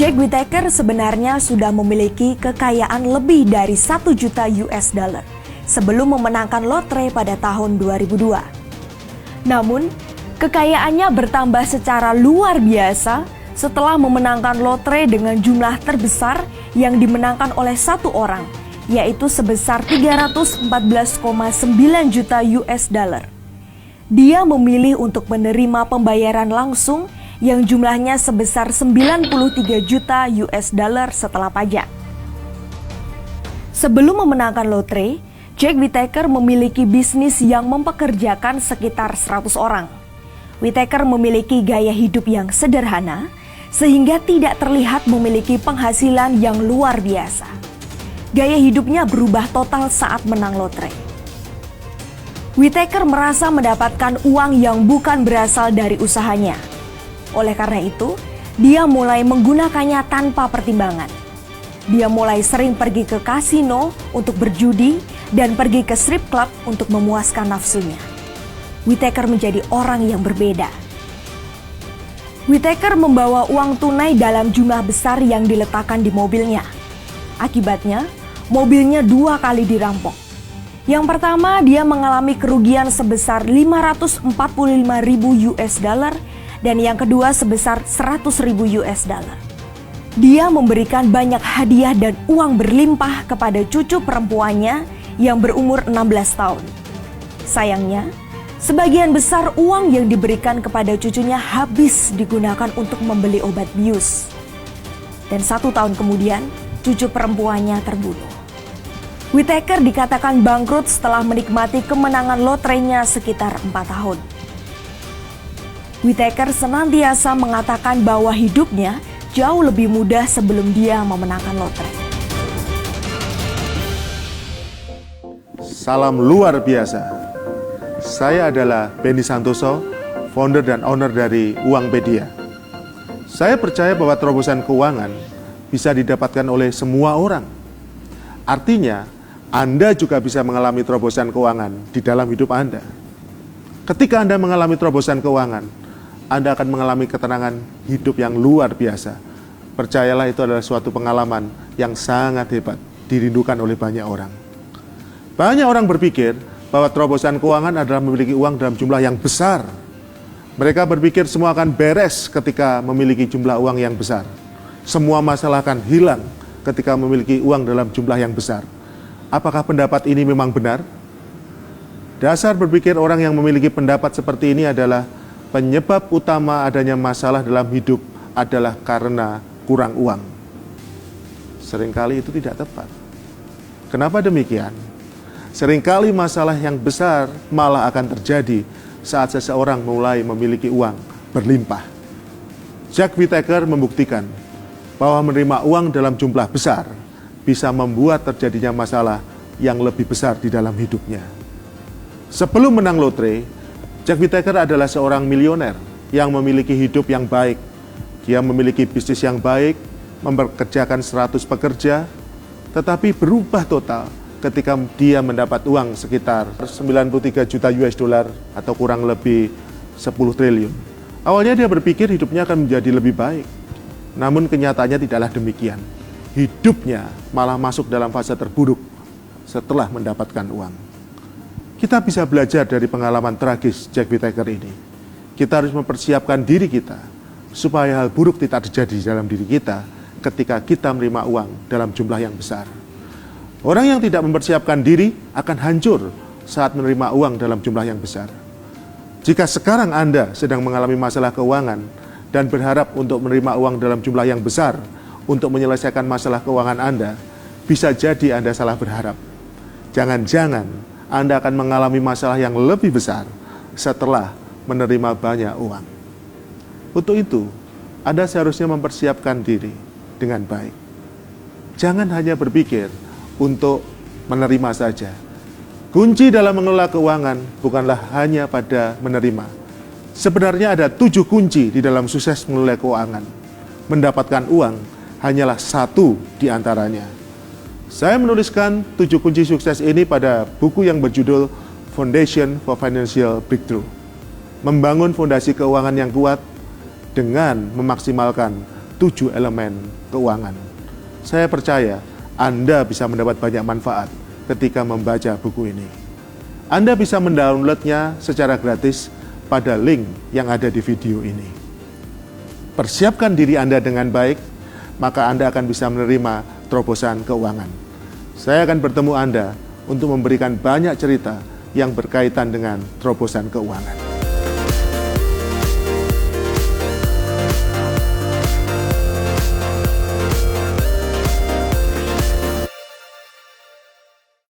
Jack Whittaker sebenarnya sudah memiliki kekayaan lebih dari 1 juta US dollar sebelum memenangkan lotre pada tahun 2002. Namun, kekayaannya bertambah secara luar biasa setelah memenangkan lotre dengan jumlah terbesar yang dimenangkan oleh satu orang, yaitu sebesar 314,9 juta US dollar. Dia memilih untuk menerima pembayaran langsung yang jumlahnya sebesar 93 juta US dollar setelah pajak. Sebelum memenangkan lotre, Jack Whittaker memiliki bisnis yang mempekerjakan sekitar 100 orang. Whittaker memiliki gaya hidup yang sederhana, sehingga tidak terlihat memiliki penghasilan yang luar biasa. Gaya hidupnya berubah total saat menang lotre. Whittaker merasa mendapatkan uang yang bukan berasal dari usahanya. Oleh karena itu, dia mulai menggunakannya tanpa pertimbangan. Dia mulai sering pergi ke kasino untuk berjudi dan pergi ke strip club untuk memuaskan nafsunya. Whittaker menjadi orang yang berbeda. Whittaker membawa uang tunai dalam jumlah besar yang diletakkan di mobilnya. Akibatnya, mobilnya 2 kali dirampok. Yang pertama, dia mengalami kerugian sebesar 545.000 US dollar dan yang kedua sebesar 100.000 US dollar. Dia memberikan banyak hadiah dan uang berlimpah kepada cucu perempuannya yang berumur 16 tahun. Sayangnya, sebagian besar uang yang diberikan kepada cucunya habis digunakan untuk membeli obat bius. Dan 1 tahun kemudian, cucu perempuannya terbunuh. Whittaker dikatakan bangkrut setelah menikmati kemenangan lotrenya sekitar 4 tahun. Whittaker senantiasa mengatakan bahwa hidupnya jauh lebih mudah sebelum dia memenangkan lotre. Salam luar biasa. Saya adalah Benny Santoso, founder dan owner dari Uangpedia. Saya percaya bahwa terobosan keuangan bisa didapatkan oleh semua orang. Artinya, Anda juga bisa mengalami terobosan keuangan di dalam hidup Anda. Ketika Anda mengalami terobosan keuangan, Anda akan mengalami ketenangan hidup yang luar biasa. Percayalah, itu adalah suatu pengalaman yang sangat hebat, dirindukan oleh banyak orang. Banyak orang berpikir bahwa terobosan keuangan adalah memiliki uang dalam jumlah yang besar. Mereka berpikir semua akan beres ketika memiliki jumlah uang yang besar. Semua masalah akan hilang ketika memiliki uang dalam jumlah yang besar. Apakah pendapat ini memang benar? Dasar berpikir orang yang memiliki pendapat seperti ini adalah penyebab utama adanya masalah dalam hidup adalah karena kurang uang. Seringkali itu tidak tepat. Kenapa demikian? Seringkali masalah yang besar malah akan terjadi saat seseorang mulai memiliki uang berlimpah. Jack Whittaker membuktikan bahwa menerima uang dalam jumlah besar bisa membuat terjadinya masalah yang lebih besar di dalam hidupnya. Sebelum menang lotre, Jack Whittaker adalah seorang milioner yang memiliki hidup yang baik. Dia memiliki bisnis yang baik, mempekerjakan 100 pekerja, tetapi berubah total ketika dia mendapat uang sekitar 93 juta US dollar atau kurang lebih 10 triliun. Awalnya dia berpikir hidupnya akan menjadi lebih baik. Namun kenyataannya tidaklah demikian. Hidupnya malah masuk dalam fase terburuk setelah mendapatkan uang. Kita bisa belajar dari pengalaman tragis Jack Whittaker ini. Kita harus mempersiapkan diri kita supaya hal buruk tidak terjadi dalam diri kita ketika kita menerima uang dalam jumlah yang besar. Orang yang tidak mempersiapkan diri akan hancur saat menerima uang dalam jumlah yang besar. Jika sekarang Anda sedang mengalami masalah keuangan dan berharap untuk menerima uang dalam jumlah yang besar untuk menyelesaikan masalah keuangan Anda, bisa jadi Anda salah berharap. Jangan-jangan Anda akan mengalami masalah yang lebih besar setelah menerima banyak uang. Untuk itu, Anda seharusnya mempersiapkan diri dengan baik. Jangan hanya berpikir untuk menerima saja. Kunci dalam mengelola keuangan bukanlah hanya pada menerima. Sebenarnya ada 7 kunci di dalam sukses mengelola keuangan. Mendapatkan uang hanyalah satu di antaranya. Saya menuliskan 7 kunci sukses ini pada buku yang berjudul Foundation for Financial Breakthrough. Membangun fondasi keuangan yang kuat dengan memaksimalkan 7 elemen keuangan. Saya percaya Anda bisa mendapat banyak manfaat ketika membaca buku ini. Anda bisa mendownloadnya secara gratis pada link yang ada di video ini. Persiapkan diri Anda dengan baik, maka Anda akan bisa menerima terobosan keuangan. Saya akan bertemu Anda untuk memberikan banyak cerita yang berkaitan dengan terobosan keuangan.